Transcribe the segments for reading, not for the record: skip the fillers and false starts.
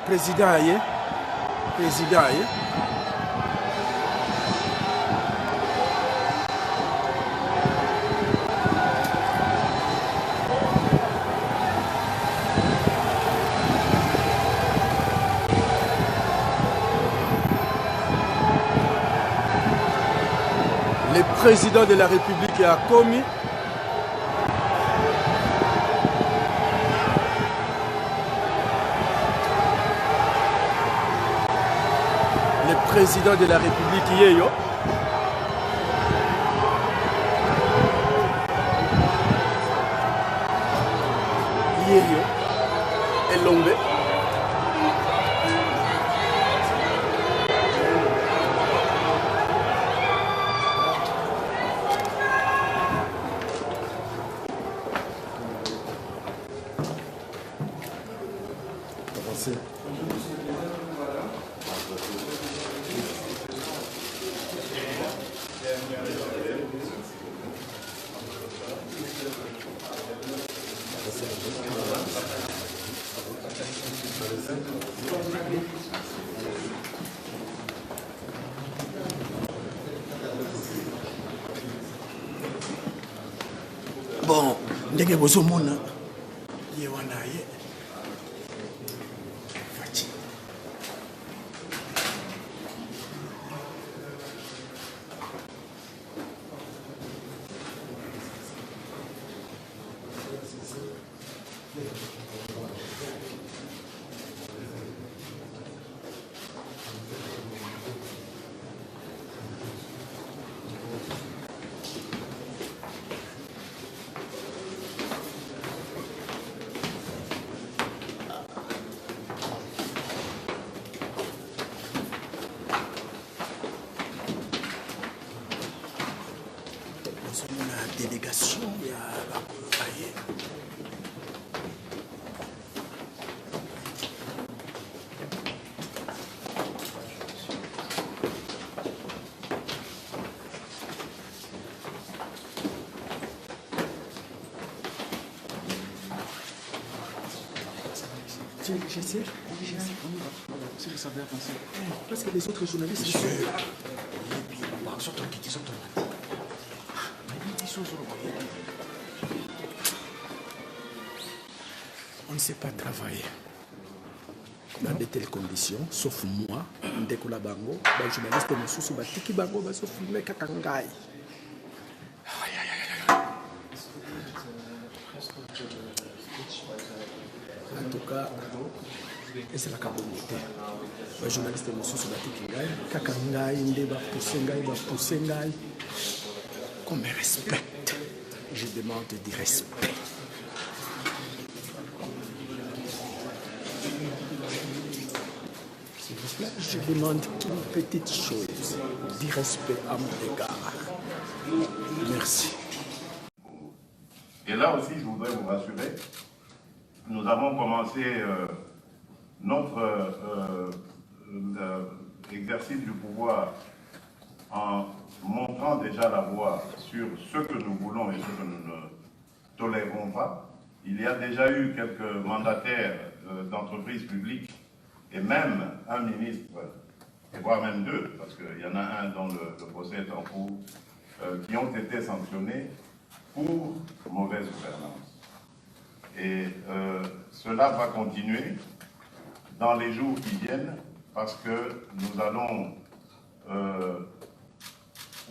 Président aye. Président aye. Le président de la République a commis le président de la République Yeyo Elombe bon, ndenge bozomona ye wana ye Fati. Délégation, il y a j'essaie. C'est que ça va avancer. Parce que les autres journalistes... Monsieur, surtout qui sont tomates. On ne sait pas travailler dans de telles conditions, sauf moi, Ndekula Bango, les journalistes Moussou Batiki Bango, sauf filmer Kakangai. En tout cas, et c'est la communauté. Les journalistes Moussou Batiki Kakangai, Ndeba Poussengai, qu'on me respecte. Je demande du respect. S'il vous plaît, je demande une petite chose, du respect à mon égard. Merci. Et là aussi, je voudrais vous rassurer, nous avons commencé notre exercice du pouvoir en montrant déjà la voie sur ce que nous voulons et ce que nous ne tolérons pas. Il y a déjà eu quelques mandataires d'entreprises publiques et même un ministre, et voire même deux, parce qu'il y en a un dont le procès est en cours, qui ont été sanctionnés pour mauvaise gouvernance. Et cela va continuer dans les jours qui viennent parce que nous allons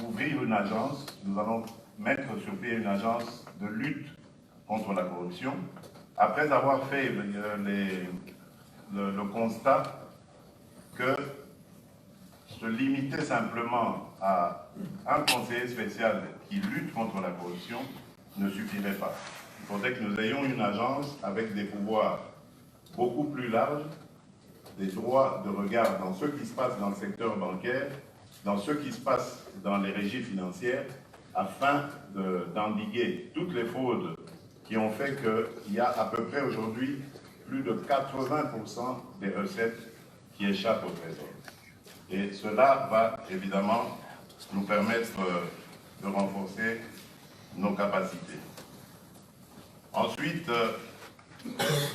ouvrir une agence, nous allons mettre sur pied une agence de lutte contre la corruption, après avoir fait le constat que se limiter simplement à un conseiller spécial qui lutte contre la corruption ne suffirait pas. Il faudrait que nous ayons une agence avec des pouvoirs beaucoup plus larges, des droits de regard dans ce qui se passe dans le secteur bancaire, dans ce qui se passe dans les régies financières, afin d'endiguer toutes les fraudes qui ont fait qu'il y a à peu près aujourd'hui plus de 80% des recettes qui échappent au Trésor. Et cela va évidemment nous permettre de renforcer nos capacités. Ensuite,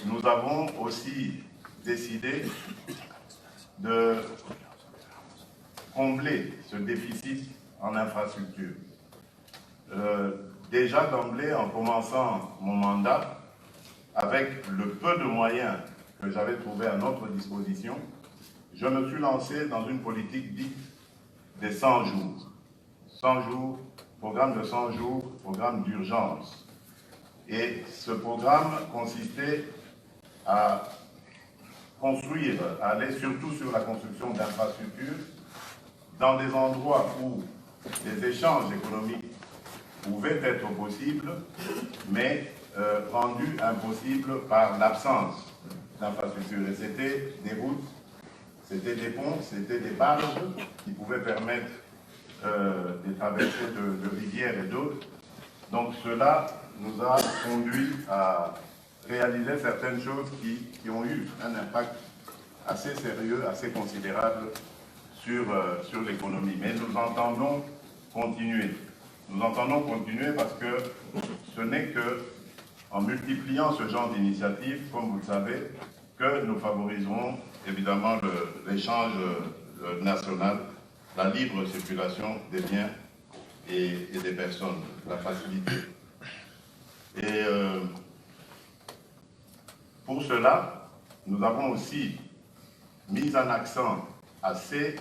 nous avons aussi décidé de combler ce déficit en infrastructure. Déjà d'emblée, en commençant mon mandat, avec le peu de moyens que j'avais trouvé à notre disposition, je me suis lancé dans une politique dite des 100 jours. 100 jours, programme de 100 jours, programme d'urgence. Et ce programme consistait à construire, à aller surtout sur la construction d'infrastructures dans des endroits où les échanges économiques pouvaient être possibles, mais rendus impossibles par l'absence d'infrastructures. Et c'était des routes, c'était des ponts, c'était des barges qui pouvaient permettre des traversées de rivières et d'autres. Donc cela nous a conduit à réaliser certaines choses qui ont eu un impact assez sérieux, assez considérable sur l'économie. Mais nous entendons continuer. Nous entendons continuer parce que ce n'est que en multipliant ce genre d'initiatives, comme vous le savez, que nous favoriserons évidemment l'échange national, la libre circulation des biens et des personnes, la facilité. Et pour cela, nous avons aussi mis un accent assez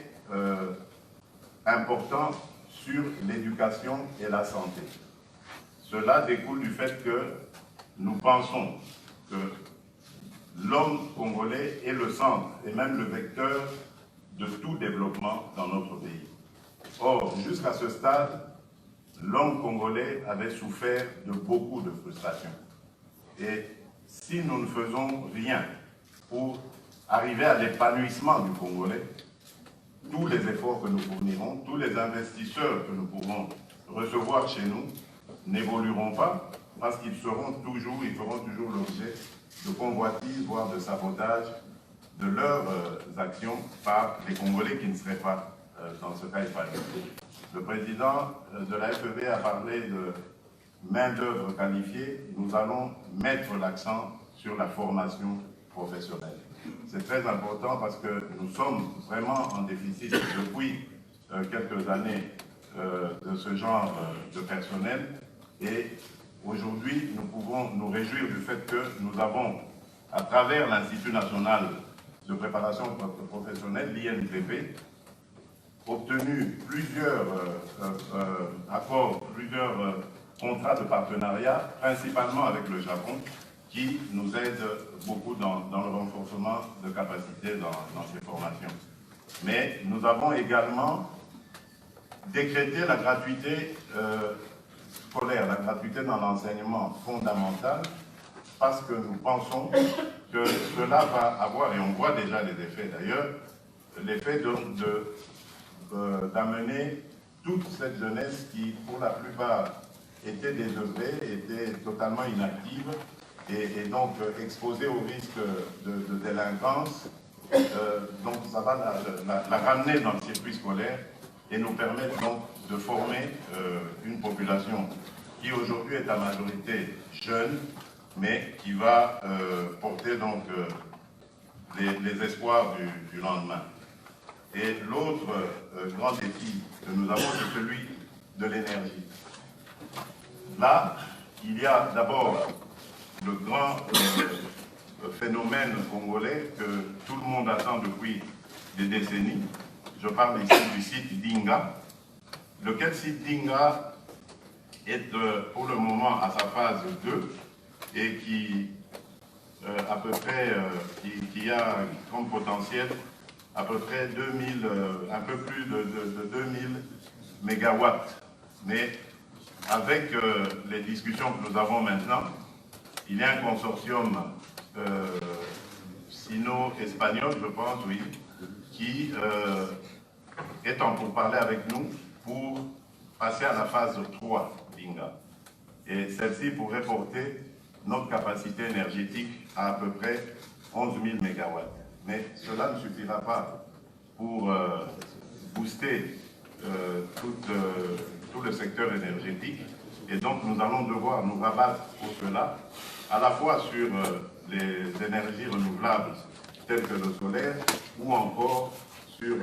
important sur l'éducation et la santé. Cela découle du fait que nous pensons que l'homme congolais est le centre et même le vecteur de tout développement dans notre pays. Or, jusqu'à ce stade, l'homme congolais avait souffert de beaucoup de frustrations. Et si nous ne faisons rien pour arriver à l'épanouissement du Congolais, tous les efforts que nous fournirons, tous les investisseurs que nous pourrons recevoir chez nous n'évolueront pas parce qu'ils feront toujours l'objet de convoitises, voire de sabotage de leurs actions par les Congolais qui ne seraient pas dans ce cas épanouis. Le président de la FEB a parlé de main-d'œuvre qualifiée. Nous allons mettre l'accent sur la formation professionnelle. C'est très important parce que nous sommes vraiment en déficit depuis quelques années de ce genre de personnel et aujourd'hui nous pouvons nous réjouir du fait que nous avons, à travers l'Institut national de préparation professionnelle, l'INPP, obtenu plusieurs accords, plusieurs contrats de partenariat, principalement avec le Japon, qui nous aide beaucoup dans le renforcement de capacités dans ces formations. Mais nous avons également décrété la gratuité scolaire, la gratuité dans l'enseignement fondamental, parce que nous pensons que cela va avoir, et on voit déjà les effets d'ailleurs, l'effet d'amener toute cette jeunesse qui, pour la plupart, était désœuvrée, était totalement inactive, et donc exposée au risque de délinquance. Donc ça va la ramener dans le circuit scolaire et nous permettre donc de former une population qui aujourd'hui est à majorité jeune, mais qui va porter donc les espoirs du lendemain. Et l'autre grand défi que nous avons, c'est celui de l'énergie. Là, il y a d'abord le grand phénomène congolais que tout le monde attend depuis des décennies. Je parle ici du site Dinga. Lequel site Dinga est pour le moment à sa phase 2 et qui à peu près qui a comme potentiel à peu près 2000, un peu plus de 2000 mégawatts. Mais avec les discussions que nous avons maintenant, il y a un consortium sino-espagnol, je pense, oui, qui est en pourparlers avec nous pour passer à la phase 3 d'Inga. Et celle-ci pourrait porter notre capacité énergétique à peu près 11 000 mégawatts. Mais cela ne suffira pas pour booster tout le secteur énergétique. Et donc nous allons devoir nous rabattre pour cela, à la fois sur les énergies renouvelables telles que le solaire ou encore sur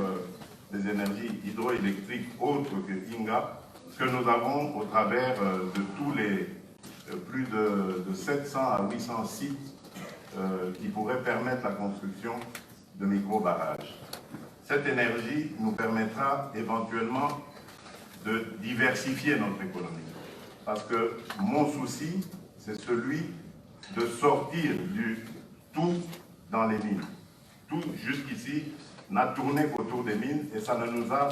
les énergies hydroélectriques autres que INGA, que nous avons au travers de tous les plus de 700 à 800 sites qui pourraient permettre la construction de micro-barrages. Cette énergie nous permettra éventuellement de diversifier notre économie. Parce que mon souci, c'est celui de sortir du tout dans les mines. Tout jusqu'ici n'a tourné qu'autour des mines et ça ne nous a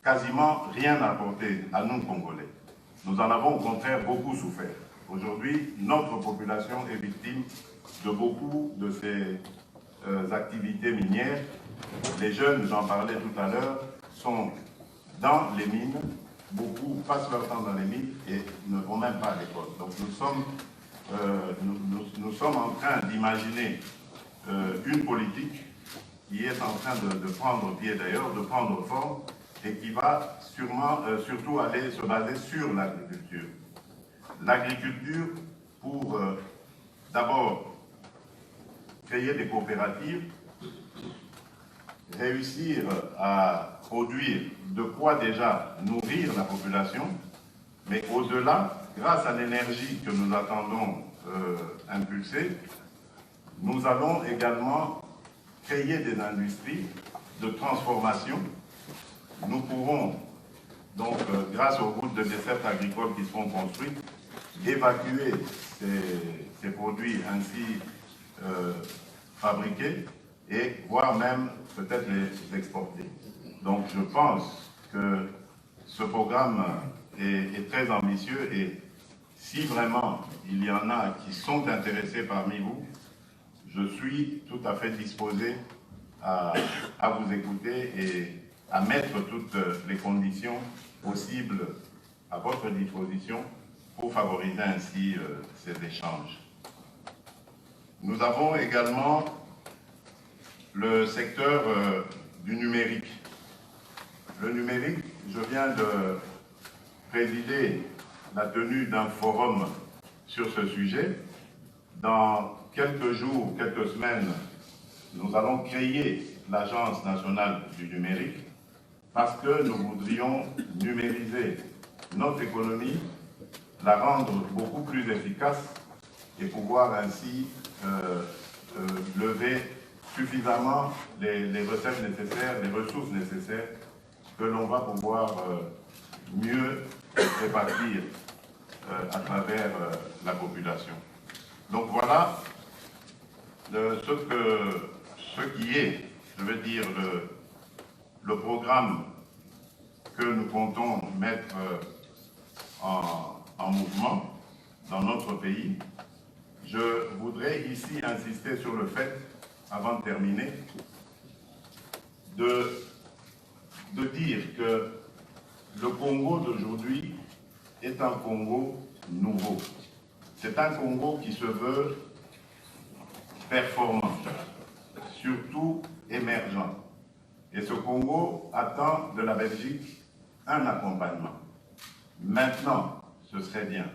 quasiment rien apporté à nous, Congolais. Nous en avons au contraire beaucoup souffert. Aujourd'hui, notre population est victime de beaucoup de ces activités minières. Les jeunes, j'en parlais tout à l'heure, sont dans les mines. Beaucoup passent leur temps dans les mines et ne vont même pas à l'école. Donc nous sommes en train d'imaginer une politique qui est en train de prendre pied d'ailleurs, de prendre forme et qui va sûrement, surtout aller se baser sur l'agriculture. L'agriculture pour d'abord créer des coopératives, réussir à produire de quoi déjà nourrir la population, mais au-delà, grâce à l'énergie que nous attendons impulser, nous allons également créer des industries de transformation. Nous pourrons, donc, grâce aux routes de desserte agricole qui seront construites, évacuer ces produits ainsi fabriqués et voire même peut-être les exporter. Donc je pense que ce programme est très ambitieux et si vraiment il y en a qui sont intéressés parmi vous, je suis tout à fait disposé à vous écouter et à mettre toutes les conditions possibles à votre disposition pour favoriser ainsi ces échanges. Nous avons également le secteur du numérique. Le numérique, je viens de présider la tenue d'un forum sur ce sujet. Dans quelques jours, quelques semaines, nous allons créer l'Agence nationale du numérique parce que nous voudrions numériser notre économie, la rendre beaucoup plus efficace et pouvoir ainsi lever suffisamment les recettes nécessaires, les ressources nécessaires que l'on va pouvoir mieux répartir à travers la population. Donc voilà ce qui est, je veux dire, le programme que nous comptons mettre en mouvement dans notre pays. Je voudrais ici insister sur le fait, avant de terminer, de dire que le Congo d'aujourd'hui est un Congo nouveau. C'est un Congo qui se veut performant, surtout émergent. Et ce Congo attend de la Belgique un accompagnement. Maintenant, ce serait bien.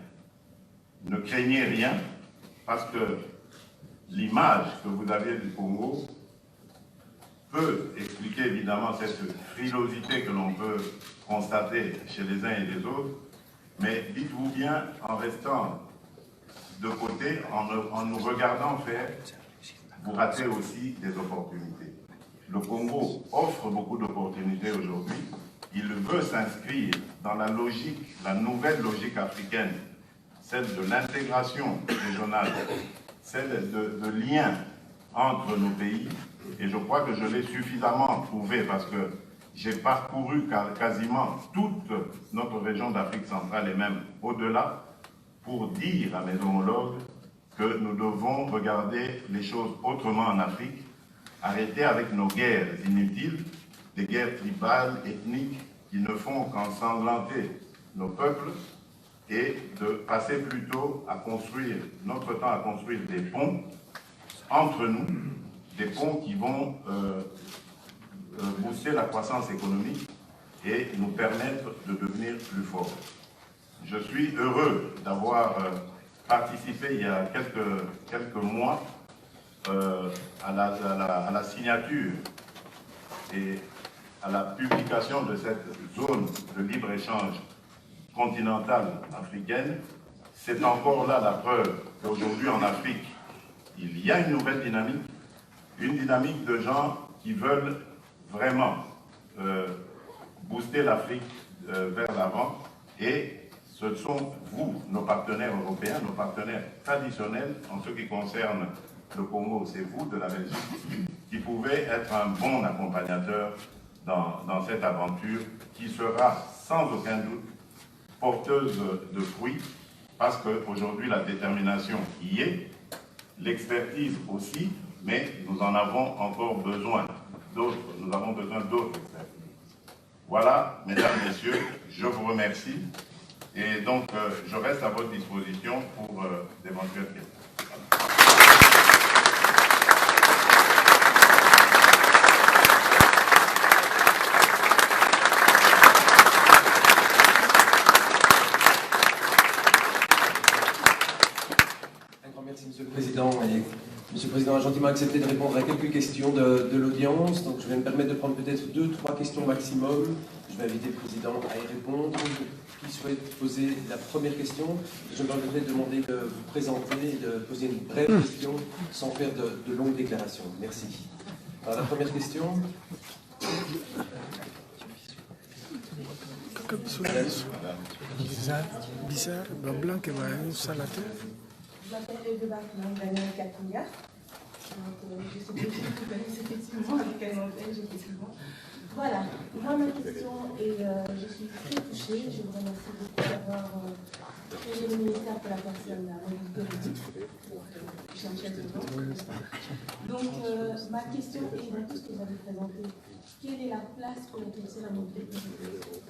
Ne craignez rien, parce que l'image que vous avez du Congo peut expliquer évidemment cette frilosité que l'on peut constater chez les uns et les autres, mais dites-vous bien, en restant de côté, en nous regardant faire, vous ratez aussi des opportunités. Le Congo offre beaucoup d'opportunités aujourd'hui. Il veut s'inscrire dans la logique, la nouvelle logique africaine, celle de l'intégration régionale, celle de lien entre nos pays. Et je crois que je l'ai suffisamment prouvé parce que j'ai parcouru quasiment toute notre région d'Afrique centrale et même au-delà pour dire à mes homologues que nous devons regarder les choses autrement en Afrique, arrêter avec nos guerres inutiles, des guerres tribales, ethniques, qui ne font qu'ensanglanter nos peuples, et de passer plutôt à construire, notre temps à construire des ponts entre nous, des ponts qui vont booster la croissance économique et nous permettre de devenir plus forts. Je suis heureux d'avoir participé il y a quelques mois à la signature et à la publication de cette zone de libre-échange continentale africaine, c'est encore là la preuve qu'aujourd'hui en Afrique, il y a une nouvelle dynamique de gens qui veulent vraiment booster l'Afrique vers l'avant, et ce sont vous, nos partenaires européens, nos partenaires traditionnels en ce qui concerne le Congo, c'est vous de la Belgique qui pouvez être un bon accompagnateur dans cette aventure qui sera sans aucun doute porteuse de fruits, parce qu'aujourd'hui la détermination y est, l'expertise aussi, mais nous en avons encore besoin d'autres, nous avons besoin d'autres expertises. Voilà, mesdames, messieurs, je vous remercie et donc je reste à votre disposition pour d'éventuelles questions. Merci Monsieur le Président. Et Monsieur le Président a gentiment accepté de répondre à quelques questions de l'audience. Donc je vais me permettre de prendre peut-être 2-3 questions maximum. Je vais inviter le Président à y répondre. Qui souhaite poser la première question? Je me permettrai de demander de vous présenter et de poser une brève question sans faire de longues déclarations. Merci. Alors la première question. Bizarre, blanc qui va une salade. Je m'appelle Eldebach Daniel Katouya. Je sais que vous connaissez effectivement avec un nom belge, effectivement. Voilà, moi ma question est, je suis très touchée, je vous remercie beaucoup d'avoir créé le ministère pour la personne à mobilité réduite. Je suis en chef de banque. Donc ma question est, dans tout ce que vous avez présenté, quelle est la place pour intégrer la mobilité réduite?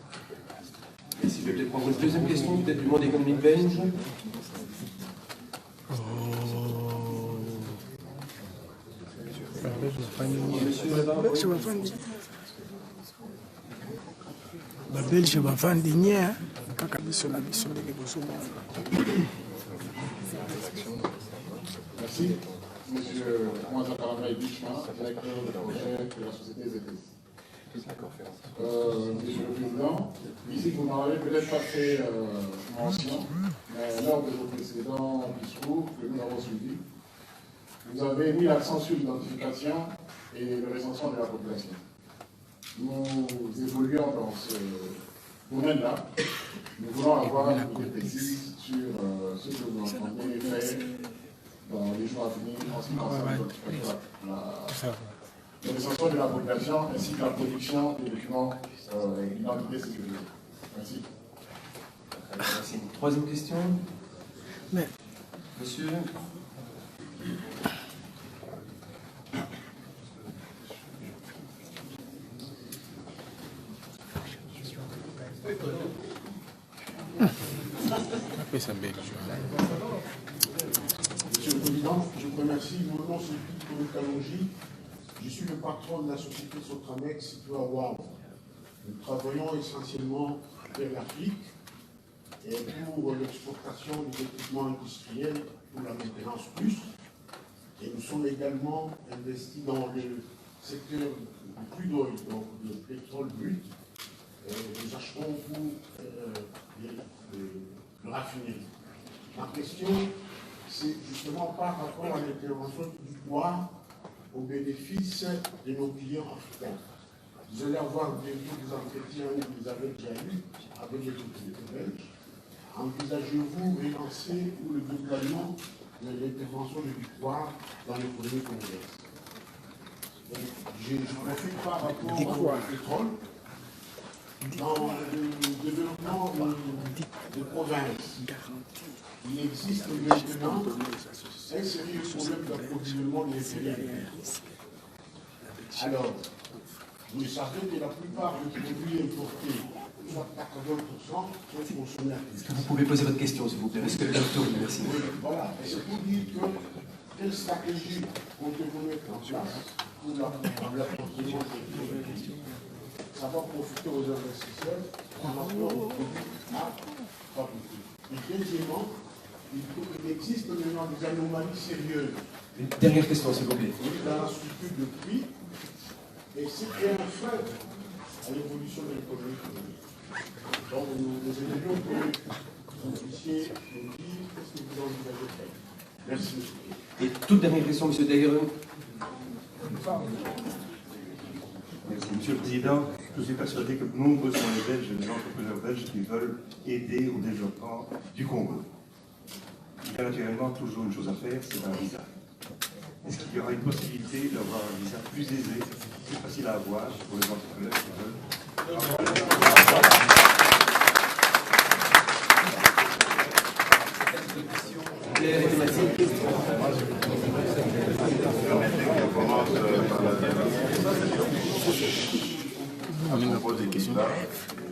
Merci, je vais peut-être prendre une deuxième question, peut-être du monde économique belge. Belge bavandi nye kaka biso na biso ndenge bozomona. Merci. Monsieur Mouazza Karamaï Bichma, directeur de projet de la société ZTS. Monsieur le Président, ici vous m'en avez peut-être pas fait mention, mais lors de vos précédents discours que nous avons suivis, vous avez mis l'accent sur l'identification et le recensement de la population. Nous évoluons dans ce domaine-là. Nous voulons avoir une idée précise sur ce que vous entendez faire dans les jours à venir en ce qui concerne le recensement de la population ainsi que la production des documents d'identité sécurisés. Merci. Merci. Troisième question. Mais... Monsieur. Monsieur le Président, je vous remercie. Mon nom c'est Pico Kalonji. Je suis le patron de la société Sotramex située à Wavre. Nous travaillons essentiellement vers l'Afrique et pour l'exportation des équipements industriels pour la maintenance plus. Et nous sommes également investis dans le secteur du crude oil, donc le pétrole brut. Nous achetons pour le raffinerie. Ma question, c'est justement par rapport à l'intervention du pouvoir au bénéfice de nos clients africains. Vous allez avoir des entretiens que vous avez déjà eus avec les autorités belges. Envisagez-vous relancer pour le déploiement de l'intervention du pouvoir dans l'économie congolaise? Je profite par rapport au pétrole. Dans le développement de provinces, il existe maintenant un sérieux problème d'approvisionnement des matériels. Alors, vous savez que la plupart des produits importés, soit 80%, sont consommés à Est-ce que vous pouvez poser votre question, s'il vous plaît? Est-ce que le docteur vous remercie? Oui, voilà. Et c'est pour dire que quelle stratégie comptez-vous mettre en place pour l'approvisionnement des produits? Ça va profiter aux investisseurs en appelant aux produits à fabriquer. Et deuxièmement, il existe maintenant des anomalies sérieuses Une dernière question, s'il vous plaît. Oui, dans la structure depuis, et c'est qu'il y a un frein à l'évolution de l'économie communiste. Donc, nous aimerions que vous puissiez nous dire qu'est-ce que vous envisagez de faire. Merci. Et toute dernière question, M. Daguerre. Merci, Monsieur le Président. Je suis persuadé que nombreux sont les Belges et les entrepreneurs belges qui veulent aider au développement du Congo. Il y a naturellement toujours une chose à faire, c'est un visa. Est-ce qu'il y aura une possibilité d'avoir un visa plus aisé, plus facile à avoir pour les entrepreneurs qui veulent? Permettez qu'on commence par la dernière. À propos des visas,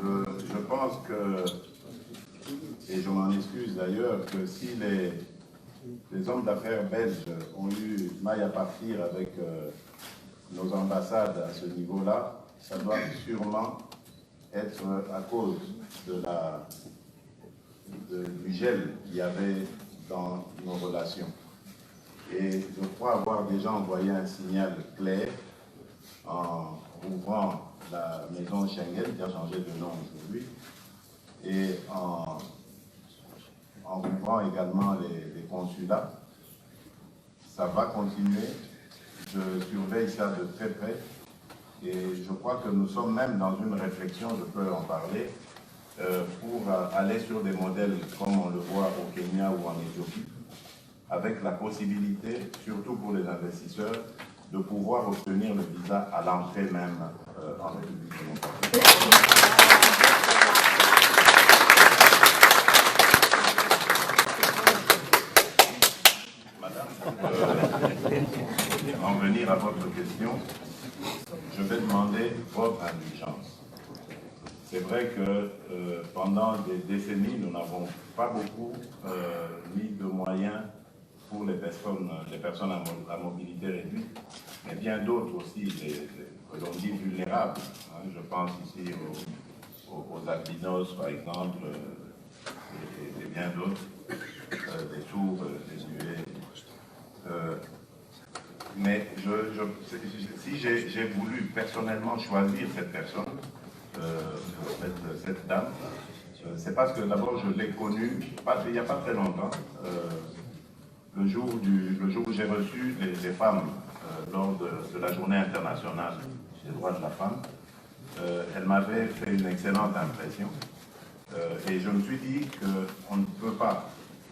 je pense que, et je m'en excuse d'ailleurs, que si les hommes d'affaires belges ont eu maille à partir avec nos ambassades à ce niveau-là, ça doit sûrement être à cause du gel qu'il y avait dans nos relations. Et je crois avoir déjà envoyé un signal clair en ouvrant la maison Schengen, qui a changé de nom aujourd'hui, et en ouvrant également les consulats. Ça va continuer. Je surveille ça de très près. Et je crois que nous sommes même dans une réflexion, je peux en parler, pour aller sur des modèles comme on le voit au Kenya ou en Éthiopie, avec la possibilité, surtout pour les investisseurs, de pouvoir obtenir le visa à l'entrée même en République démocratique. Madame, en venir à votre question, je vais demander votre indulgence. C'est vrai que pendant des décennies, nous n'avons pas beaucoup mis de moyens pour les personnes à mobilité réduite, mais bien d'autres aussi, que l'on dit vulnérables. Hein, je pense ici aux albinos, par exemple, et bien d'autres, des sourds, des muets. Mais si j'ai voulu personnellement choisir cette personne, cette dame, c'est parce que d'abord je l'ai connue il n'y a pas très longtemps, le jour où j'ai reçu les femmes lors de la journée internationale des droits de la femme. Elle m'avait fait une excellente impression et je me suis dit qu'on ne peut pas,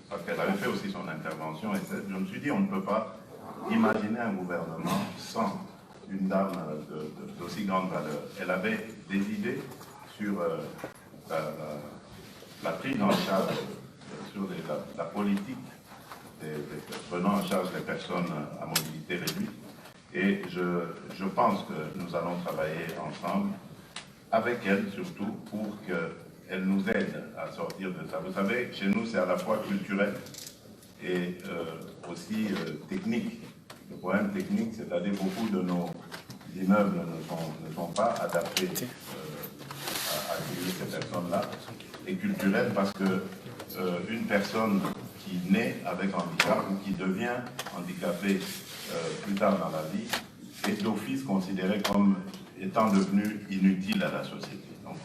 parce qu'elle avait fait aussi son intervention, et je me suis dit on ne peut pas imaginer un gouvernement sans une dame d'aussi grande valeur. Elle avait des idées sur la prise en charge, sur la politique prenant en charge les personnes à mobilité réduite. Et je pense que nous allons travailler ensemble, avec elle surtout, pour qu'elle nous aide à sortir de ça. Vous savez, chez nous, c'est à la fois culturel et aussi technique. Le problème technique, c'est-à-dire beaucoup de nos immeubles ne sont pas adaptés à accueillir ces personnes-là, et culturel parce que une personne qui naît avec handicap ou qui devient handicapée plus tard dans la vie est d'office considérée comme étant devenue inutile à la société. Donc,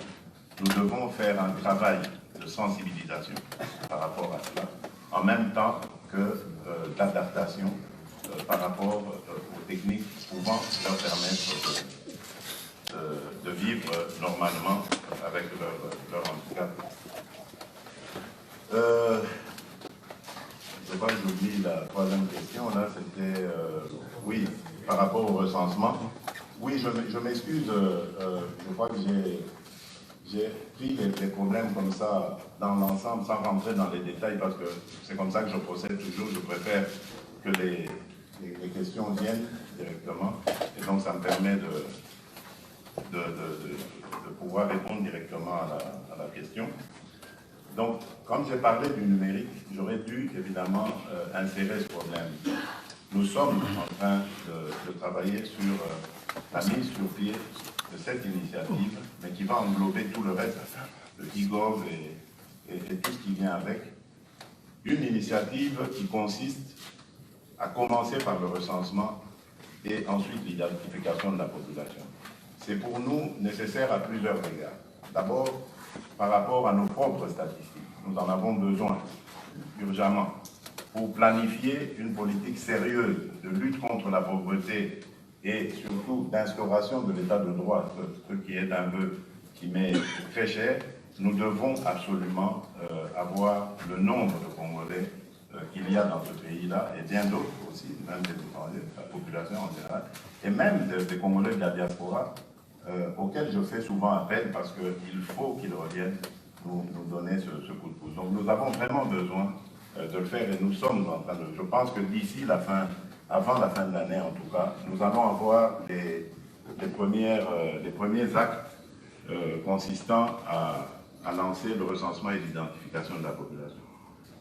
nous devons faire un travail de sensibilisation par rapport à cela, en même temps que d'adaptation par rapport aux techniques pouvant leur permettre de vivre normalement avec leur handicap. Je crois que j'oublie la troisième question, là, c'était, oui, par rapport au recensement. Oui, je m'excuse, je crois que j'ai pris les problèmes comme ça dans l'ensemble, sans rentrer dans les détails, parce que c'est comme ça que je procède toujours. Je préfère que les questions viennent directement, et donc ça me permet de pouvoir répondre directement à la question. Donc, quand j'ai parlé du numérique, j'aurais dû évidemment insérer ce problème. Nous sommes en train de travailler sur la mise sur pied de cette initiative, mais qui va englober tout le reste, le e-gov et tout ce qui vient avec. Une initiative qui consiste à commencer par le recensement et ensuite l'identification de la population. C'est pour nous nécessaire à plusieurs égards. D'abord, par rapport à nos propres statistiques. Nous en avons besoin urgemment pour planifier une politique sérieuse de lutte contre la pauvreté et surtout d'instauration de l'état de droit, ce qui est un vœu qui m'est très cher. Nous devons absolument avoir le nombre de Congolais qu'il y a dans ce pays-là, et bien d'autres aussi, même des étrangers, la population en général, et même des Congolais de la diaspora, auxquels je fais souvent appel parce qu'il faut qu'ils reviennent nous donner ce coup de pouce. Donc nous avons vraiment besoin de le faire et nous sommes en train de... Je pense que d'ici la fin, avant la fin de l'année en tout cas, nous allons avoir les premiers actes consistant à lancer le recensement et l'identification de la population.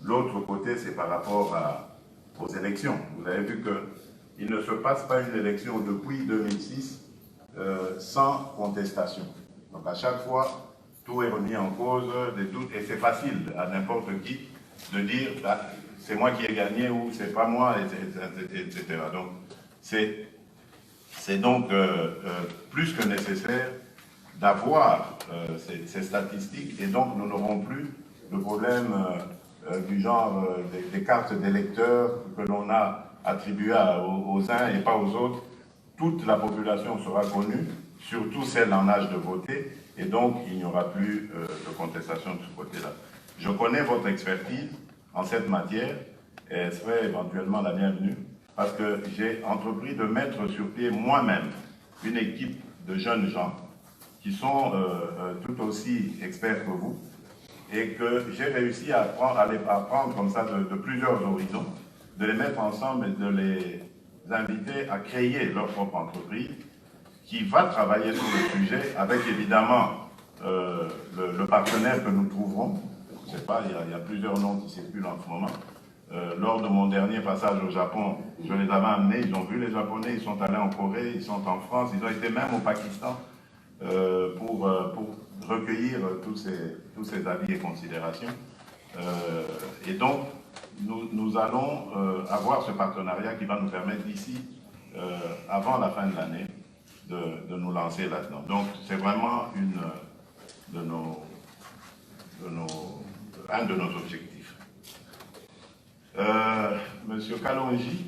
L'autre côté, c'est par rapport aux élections. Vous avez vu qu'il ne se passe pas une élection depuis 2006 sans contestation. Donc à chaque fois, tout est remis en cause, des doutes, et c'est facile à n'importe qui de dire ah, c'est moi qui ai gagné ou c'est pas moi, etc. Donc c'est donc plus que nécessaire d'avoir ces statistiques, et donc nous n'aurons plus de problème du genre des cartes d'électeurs que l'on a attribuées aux uns et pas aux autres. Toute la population sera connue, surtout celle en âge de voter, et donc il n'y aura plus de contestation de ce côté-là. Je connais votre expertise en cette matière, et elle serait éventuellement la bienvenue, parce que j'ai entrepris de mettre sur pied moi-même une équipe de jeunes gens qui sont tout aussi experts que vous, et que j'ai réussi à prendre comme ça de plusieurs horizons, de les mettre ensemble et de les inviter à créer leur propre entreprise qui va travailler sur le sujet avec évidemment le partenaire que nous trouverons. Je ne sais pas, il y a plusieurs noms qui circulent en ce moment. Lors de mon dernier passage au Japon, je les avais amenés, ils ont vu les Japonais, ils sont allés en Corée, ils sont en France, ils ont été même au Pakistan pour recueillir tous ces avis et considérations. Et donc, nous allons avoir ce partenariat qui va nous permettre d'ici, avant la fin de l'année, de nous lancer là-dedans. Donc, c'est vraiment un de nos objectifs. Monsieur Kalonji,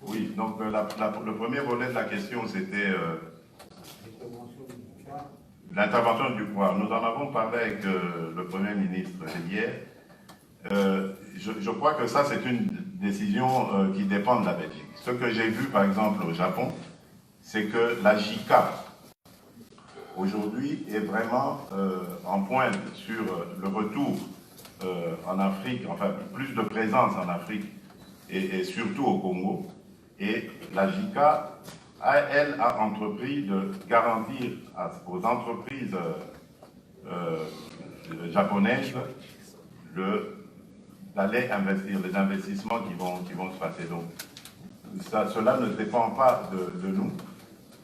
oui, donc le premier volet de la question, c'était l'intervention du pouvoir. Nous en avons parlé avec le Premier ministre hier. Je crois que ça, c'est une décision qui dépend de la Belgique. Ce que j'ai vu, par exemple, au Japon, c'est que la JICA, aujourd'hui, est vraiment en pointe sur le retour en Afrique, enfin, plus de présence en Afrique et surtout au Congo. Et la JICA, elle a entrepris de garantir aux entreprises japonaises d'aller investir, les investissements qui vont se passer. Donc, cela ne dépend pas de nous.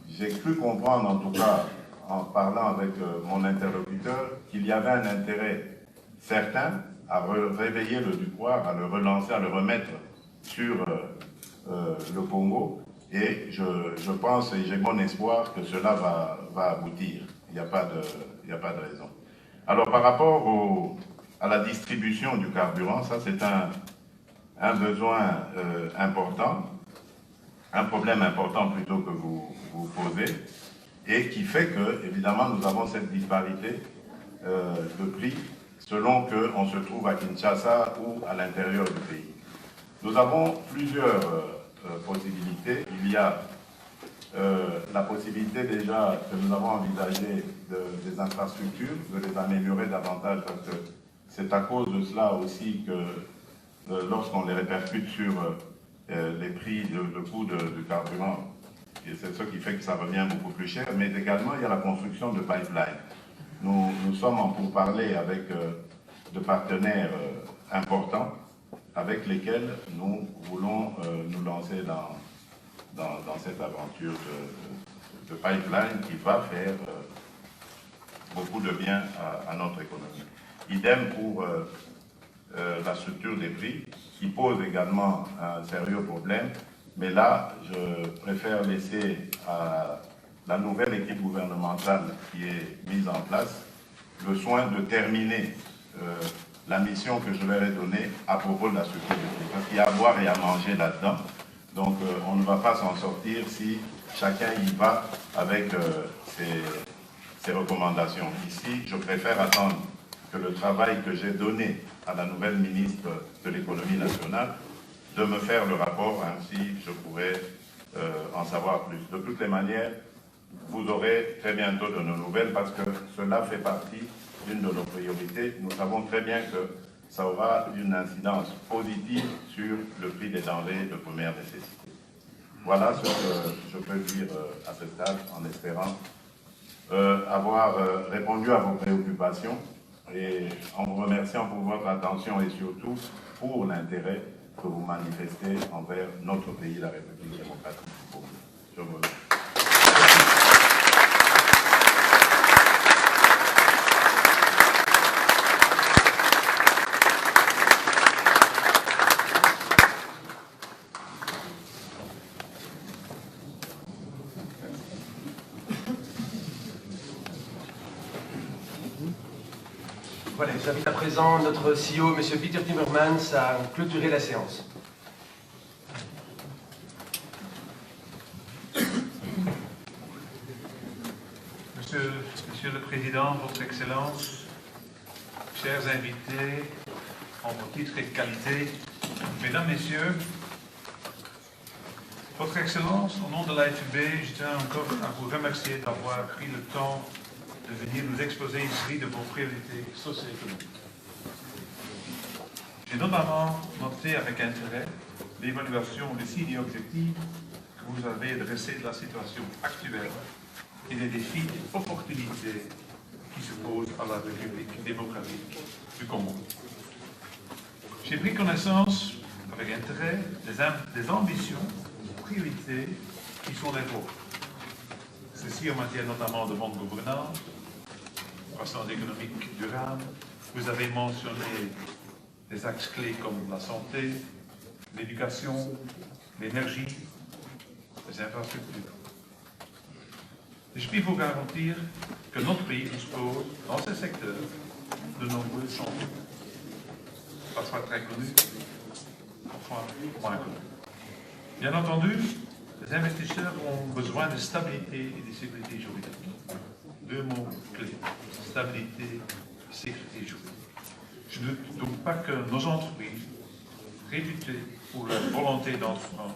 J'ai cru comprendre, en tout cas, en parlant avec mon interlocuteur, qu'il y avait un intérêt certain à réveiller le Dupoir, à le relancer, à le remettre sur le Congo. Et je pense et j'ai bon espoir que cela va aboutir. Il n'y a pas de raison. Alors, par rapport à la distribution du carburant, ça c'est un besoin important, un problème important plutôt que vous posez, et qui fait que, évidemment, nous avons cette disparité de prix selon qu'on se trouve à Kinshasa ou à l'intérieur du pays. Nous avons plusieurs possibilités. Il y a la possibilité déjà que nous avons envisagé des infrastructures, de les améliorer davantage, parce que c'est à cause de cela aussi que lorsqu'on les répercute sur les prix, le coût du carburant, et c'est ce qui fait que ça revient beaucoup plus cher, mais également il y a la construction de pipelines. Nous sommes en pourparlers avec de partenaires importants avec lesquels nous voulons nous lancer dans cette aventure de pipeline qui va faire beaucoup de bien à notre économie. Idem pour la structure des prix, qui pose également un sérieux problème. Mais là, je préfère laisser à la nouvelle équipe gouvernementale qui est mise en place le soin de terminer la mission que je leur ai donnée à propos de la structure des prix. Parce qu'il y a à boire et à manger là-dedans. Donc on ne va pas s'en sortir si chacun y va avec ses recommandations. Ici, je préfère attendre que le travail que j'ai donné à la nouvelle ministre de l'économie nationale, de me faire le rapport, ainsi je pourrais en savoir plus. De toutes les manières, vous aurez très bientôt de nos nouvelles parce que cela fait partie d'une de nos priorités. Nous savons très bien que ça aura une incidence positive sur le prix des denrées de première nécessité. Voilà ce que je peux dire à ce stade, en espérant avoir répondu à vos préoccupations et en vous remerciant pour votre attention et surtout pour l'intérêt que vous manifestez envers notre pays, la République démocratique du Congo. Je vous remercie. Voilà, j'invite à présent notre CEO, M. Peter Timmermans, à clôturer la séance. Monsieur le Président, Votre Excellence, chers invités, en vos titres et qualités, Mesdames, Messieurs, Votre Excellence, au nom de l'AFB, je tiens encore à vous remercier d'avoir pris le temps de venir nous exposer ici de vos priorités socio-économiques. J'ai notamment noté avec intérêt l'évaluation des signes et objectifs que vous avez dressés de la situation actuelle et des défis et opportunités qui se posent à la République démocratique du Congo. J'ai pris connaissance avec intérêt des ambitions, des priorités qui sont les vôtres. Ceci en matière notamment de bonne gouvernance, croissance économique durable. Vous avez mentionné des axes clés comme la santé, l'éducation, l'énergie, les infrastructures. Et je puis vous garantir que notre pays dispose, dans ces secteurs, de nombreux chantiers, parfois très connus, parfois moins connus. Bien entendu, les investisseurs ont besoin de stabilité et de sécurité juridique. Deux mots clés, stabilité et sécurité juridique. Je ne doute pas que nos entreprises, réputées pour leur volonté d'entreprendre,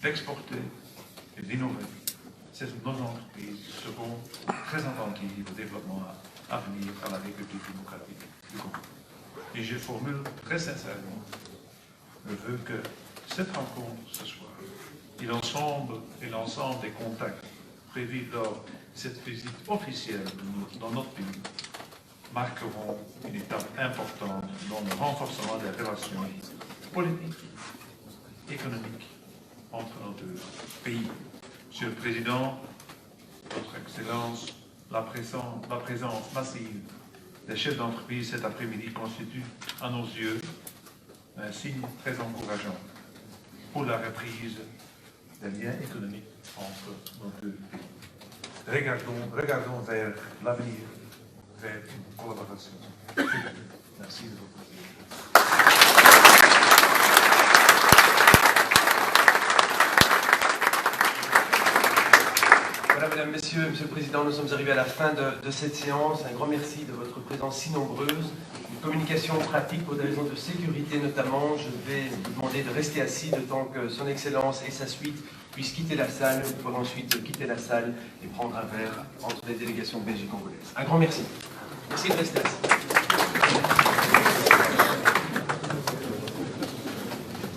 d'exporter et d'innover, nos entreprises seront très attentives au développement à venir à la République démocratique du Congo. Et je formule très sincèrement le vœu que cette rencontre ce soir et l'ensemble des contacts prévus lors de cette visite officielle dans notre pays marqueront une étape importante dans le renforcement des relations politiques, économiques entre nos deux pays. Monsieur le Président, Votre Excellence, la présence massive des chefs d'entreprise cet après-midi constitue, à nos yeux, un signe très encourageant pour la reprise des liens économiques entre nos deux pays. Regardons vers l'avenir, vers une collaboration. Merci de votre attention. Voilà, Mesdames, Messieurs, Monsieur le Président, nous sommes arrivés à la fin de cette séance. Un grand merci de votre présence si nombreuse. Une communication pratique pour des raisons de sécurité notamment. Je vais vous demander de rester assis le temps que Son Excellence et sa suite puissent quitter la salle pour ensuite quitter la salle et prendre un verre entre les délégations belges et congolaises. Un grand merci. Merci de rester assis.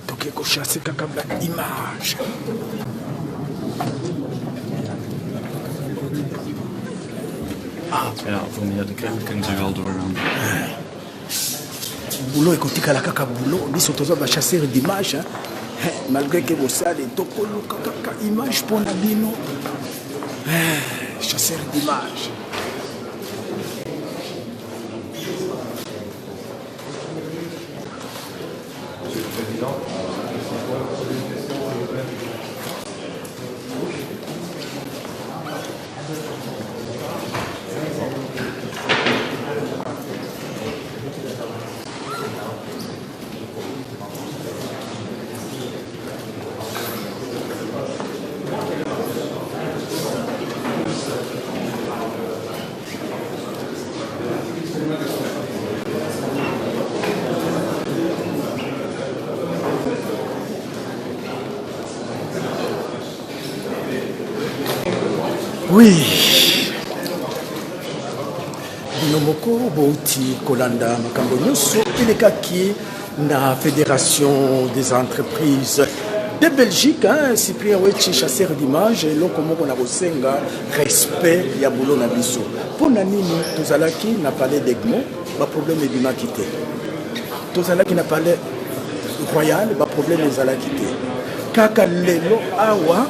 Donc, il faut chasser image. Ja, voor meer de kern kunnen ze wel doorgaan. Boulot ekotikala kaka boulot biso toza ba chasseur d'image malgré que bosale tokoluka kaka image mpona bino chasseur d'image Oui. Binomoko bouti kolanda makambo nyonso elekaki na Fédération des entreprises de Belgique, hein, Cyprien Wechi, chasseur d'image, et l'on comment on a resenga respect ya boulot na biso. Pour nani tozalaki na palais d'Egmont, ba problème est bima quitté. Tozalaki na palais royal, ba problème ezalaki te. Kaka lelo awa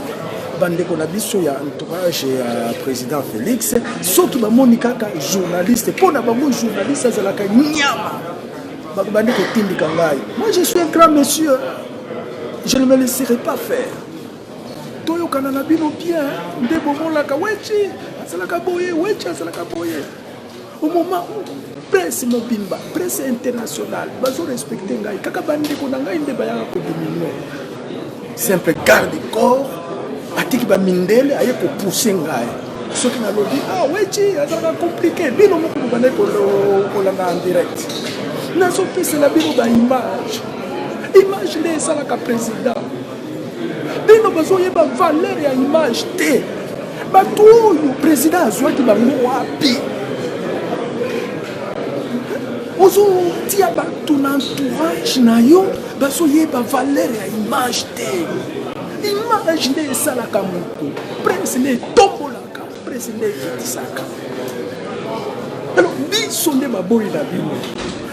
bandeko na biso ya entourage ya président Félix, surtout ba moni kaka journaliste, pour na bango journaliste azalaka nyama. Ba bandeko tindika ngai. Moi je suis un grand monsieur. Je ne me laisserai pas faire. Toyo kanana bino bien, ndebo molaka wechi, asalaka boye, wechi asalaka boye. Au moment où presse mobimba, presse internationale, bazo respecter ngai, kaka bandeko na ngai ndeba ya ko diminuer. Simple garde corps, atiki ba mindele aye ko pousser ngai. Ce qui n'a lobby, ah wechi, asalaka compliqué, bino moko bandeko ko langa en direct. Na so pese la bino ba image. Imaginez ça là, président. Bino bazoye ba valeur ya image te. Ba tout le président azwa ki bango wapi. Ozo tia ba ton entourage na yo bazoye ba valeur ya image te. Imaginez ça là kamuto. Prince ne tombolaka, prince ne kitisaka. Alors biso nde baboyi na bino.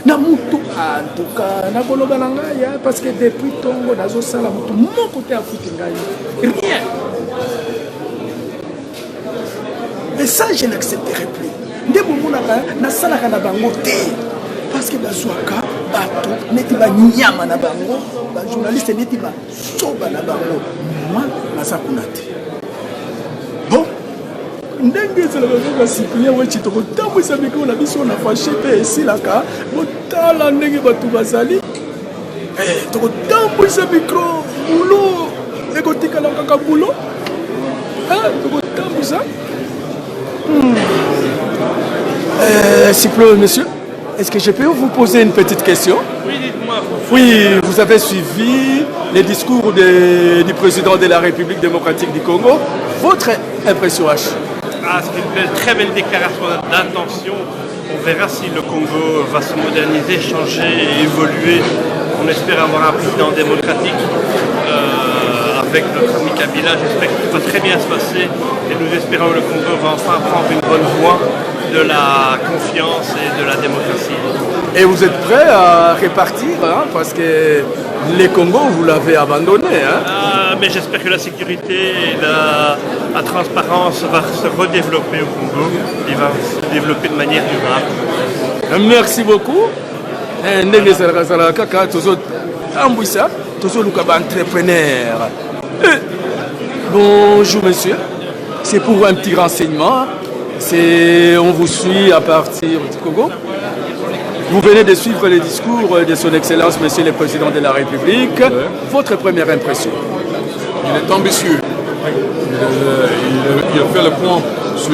Na mutu en tout cas na koloba na ngai parce que depuis tongo nazo sala mutu mon côté africain ngai rien. Et ça je n'accepterai plus. Ndebo monaka na sala kana bango te parce que bazwaka bato neti ba nyama na bango ba journaliste neti ba soba na bango moi nasakuna te. Bon ndenge c'est la Cyprien Wechi to tambo sa miko na biso na fâché pe esilaka botala ndenge batu bazali to tambo sa micro boulot ekotika na kaka boulot to tambo ça Cyprien monsieur, est-ce que je peux vous poser une petite question? Oui, dites-moi. Oui, vous avez suivi les discours du président de la République démocratique du Congo. Votre impression H? C'est une très belle déclaration d'intention. On verra si le Congo va se moderniser, changer et évoluer. On espère avoir un président démocratique avec notre ami Kabila. J'espère que tout va très bien se passer et nous espérons que le Congo va enfin prendre une bonne voie de la confiance et de la démocratie. Et vous êtes prêt à repartir parce que les Congo, vous l'avez abandonné. Mais j'espère que la sécurité et la transparence va se redévelopper au Congo et va se développer de manière durable. Merci beaucoup. Entrepreneur. Bonjour monsieur. C'est pour un petit renseignement. On vous suit à partir du Congo. Vous venez de suivre les discours de son Excellence, Monsieur le Président de la République. Votre première impression? Il est ambitieux. Il a fait le point sur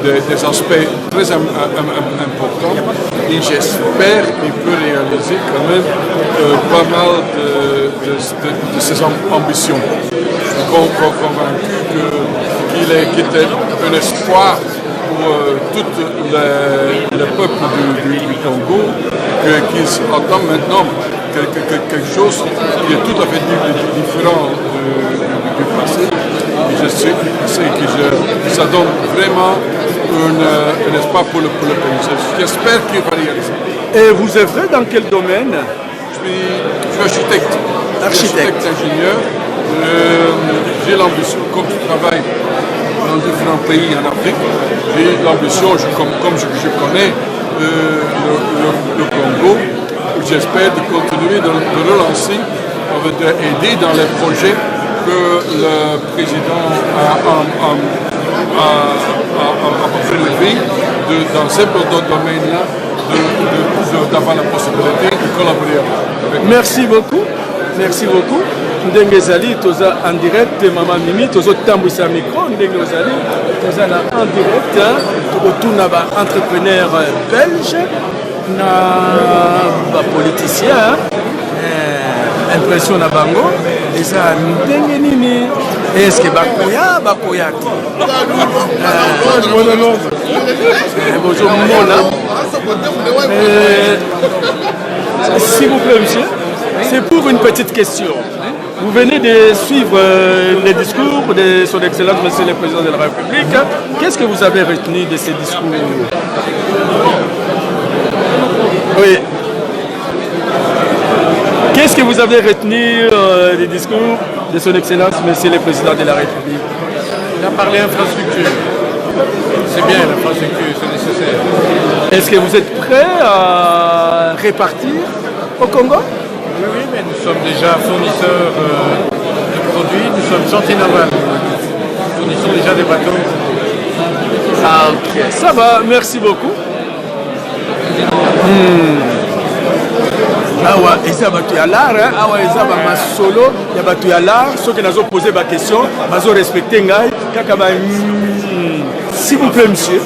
des aspects très importants et j'espère qu'il peut réaliser quand même pas mal de ses ambitions. Je suis convaincu qu'il est un espoir pour tout le peuple du Congo, qu'il attend maintenant quelque chose qui est tout à fait différent du passé. Et je sais que ça donne vraiment un espoir pour le pays. J'espère qu'il va réaliser. Et vous œuvrez dans quel domaine? Je suis architecte. Architecte ingénieur. J'ai l'ambition, comme je travaille dans différents pays en Afrique, j'ai l'ambition, comme je connais le Congo, j'espère de continuer de relancer, d'aider dans les projets que le président a prélevé dans ces domaines-là, d'avoir la possibilité de collaborer avec. Merci beaucoup. Merci beaucoup. Ndenge zali toza en direct Maman Mimi tozo tambwisa micro ndenge zali toza na en direct tokotuna ba entrepreneur belge na ba politicien impression na bango eza ndenge nini Est-ce que Bakoya, Bakoyaki? Bonjour, s'il vous plaît, monsieur, c'est pour une petite question. Vous venez de suivre les discours de son Excellence, Monsieur le Président de la République. Qu'est-ce que vous avez retenu de ces discours? Oui. Qu'est-ce que vous avez retenu des discours de son Excellence, Monsieur le Président de la République? Il a parlé infrastructure. C'est bien l'infrastructure, c'est nécessaire. Est-ce que vous êtes prêt à répartir au Congo? Oui, mais nous sommes déjà fournisseurs de produits, nous sommes chantiers navals. Nous fournissons déjà des bateaux. Ah, ok, ça va, merci beaucoup. Awa, eza bato ya l'art, awa eza ba masolo ya bato ya l'art, ceux qui nous ont posé ma question, bazo respecter ngai, kaka ba s'il vous plaît monsieur,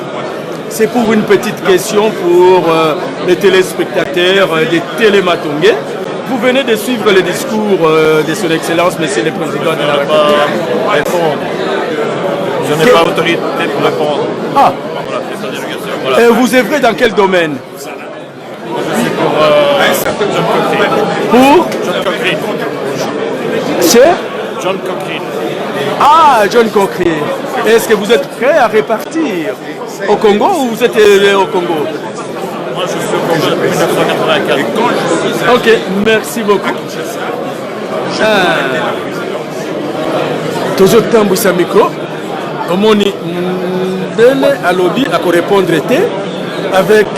c'est pour une petite question pour les téléspectateurs de Télématongé. Vous venez de suivre le discours de son Excellence, Monsieur le Président de la République. Je n'ai pas autorité pour répondre. Ah. Voilà, c'est sa délégation. Voilà. Et vous œuvrez dans quel domaine? C'est pour un certain John Cochrane. Pour John Cochrane. C'est John Cochrane. Ah, John Cochrane. Est-ce que vous êtes prêt à répartir au Congo ou vous êtes au Congo? Moi, je suis au Congo depuis 1984. Ok, merci beaucoup. Toujours tambouissa micro. Omoni Mbele à lobby à répondre avec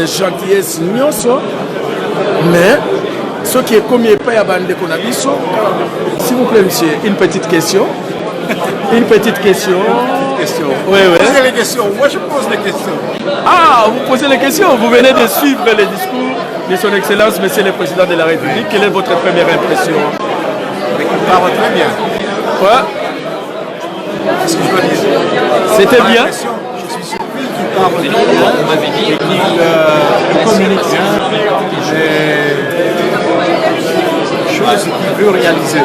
gentillesse nyonso. Mais ce qui est comme il pas à bande konabiso. S'il vous plaît, monsieur, une petite question. Une petite question. Oui, oui. Posez les questions. Moi, je pose les questions. Ah, vous posez les questions. Vous venez de suivre les discours de son Excellence, Monsieur le Président de la République. Quelle est votre première impression? Il parle très bien. Ouais. Qu'est-ce que je dois dire? C'était bien. Je suis surpris qu'il parle bien et qu'il communique bien des choses qu'il veut réaliser.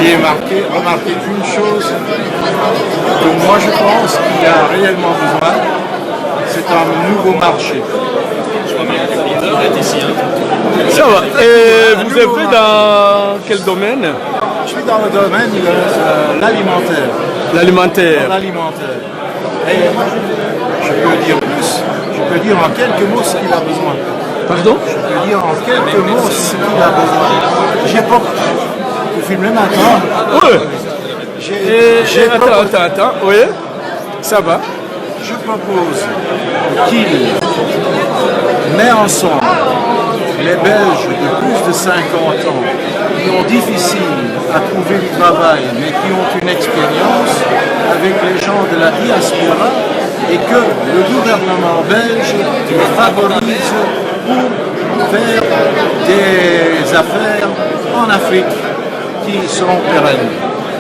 J'ai remarqué une chose que moi je pense qu'il a réellement besoin, c'est un nouveau marché. Ça va. Et vous êtes dans quel domaine? Je suis dans le domaine de l'alimentaire. L'alimentaire. L'alimentaire. Et je peux dire plus, je peux dire en quelques mots ce qu'il a besoin. Pardon? Je peux dire en quelques mots ce qu'il a besoin. J'ai pas... Vous filmez maintenant? Oui. Attends. Oui. Ça va. Je propose qu'il met ensemble les Belges de plus de 50 ans qui ont difficile à trouver du travail mais qui ont une expérience avec les gens de la diaspora et que le gouvernement belge les favorise pour faire des affaires en Afrique qui seront pérennes.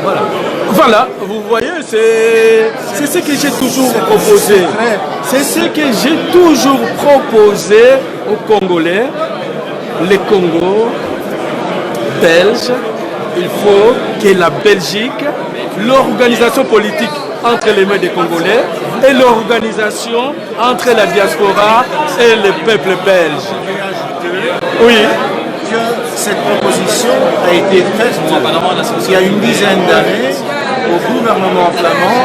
Voilà. Voilà, vous voyez, c'est ce que j'ai toujours proposé. C'est ce que j'ai toujours proposé aux Congolais, les Congos belges. Il faut que la Belgique, l'organisation politique entre les mains des Congolais et l'organisation entre la diaspora et le peuple belge. Oui. Que cette proposition a été faite il y a une dizaine d'années au gouvernement flamand,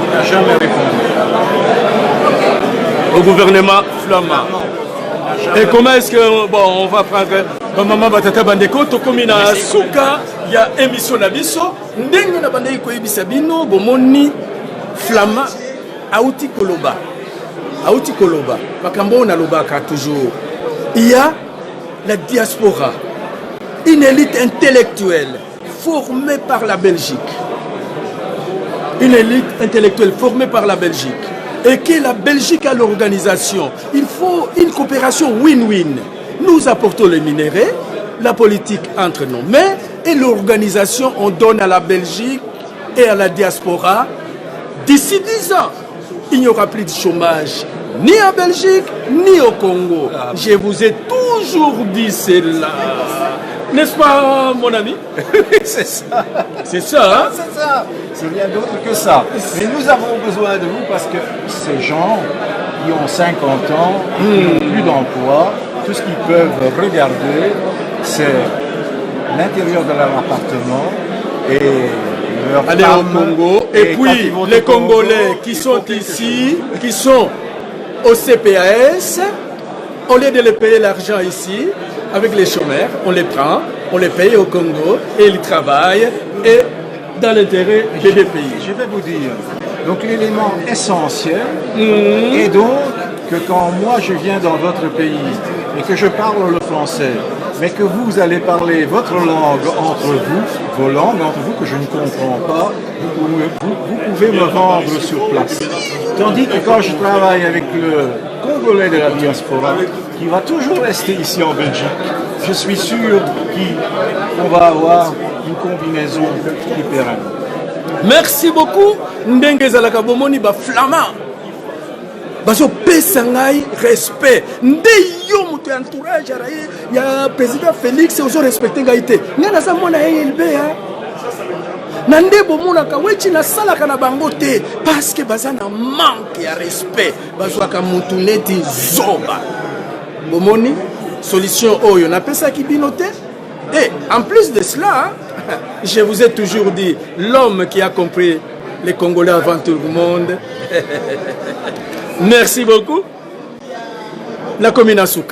il n'a jamais répondu. Au gouvernement flamand. Et comment est-ce que, bon, on va prendre Maman Batata Bandeko, Tokomina Souka, il y a émission Nabiso, Ndengo na Bandeko Ibisabino, Bomoni Flamand, Aouti Koloba. Aouti Koloba, Makambo Nalobaka toujours. Il y a la diaspora, une élite intellectuelle formée par la Belgique. Une élite intellectuelle formée par la Belgique. Et que la Belgique a l'organisation. Il faut une coopération win-win. Nous apportons les minéraux, la politique entre nos mains et l'organisation, on donne à la Belgique et à la diaspora. D'ici 10 ans, il n'y aura plus de chômage. Ni en Belgique, ni au Congo. Je vous ai toujours dit cela. N'est-ce pas, mon ami? C'est ça. C'est ça, hein? C'est ça. C'est rien d'autre que ça. Mais nous avons besoin de vous parce que ces gens qui ont 50 ans, qui n'ont plus d'emploi, tout ce qu'ils peuvent regarder, c'est l'intérieur de leur appartement et leur aller femme, au Congo. Et puis, les Congolais qui sont ici, qui sont au CPAS, au lieu de les payer l'argent ici, avec les chômeurs, on les prend, on les paye au Congo et ils travaillent et dans l'intérêt des deux pays. Je vais vous dire, donc l'élément essentiel est donc que quand moi je viens dans votre pays et que je parle le français, mais que vous allez parler votre langue entre vous, vos langues entre vous que je ne comprends pas, vous pouvez me vendre sur place. Tandis que quand je travaille avec le Congolais de la diaspora, qui va toujours rester ici en Belgique, je suis sûr qu'on va avoir une combinaison qui pérenne. Merci beaucoup. Ndenge zalaka bomoni ba flamand. Bazo pesa ngai respect. Nde yo moto entourage ya président Félix ozo respecter ngai te. Ngana za mona ELB hein. Na nde bomonaka wechi na salaka na bango te parce que baza na manque ya respect. Bazwaka mutu neti zoba. Bomoni solution oyo na pesa ki binote. Et en plus de cela, je vous ai toujours dit, l'homme qui a compris les Congolais avant tout le monde. Merci beaucoup. La commune Asuka.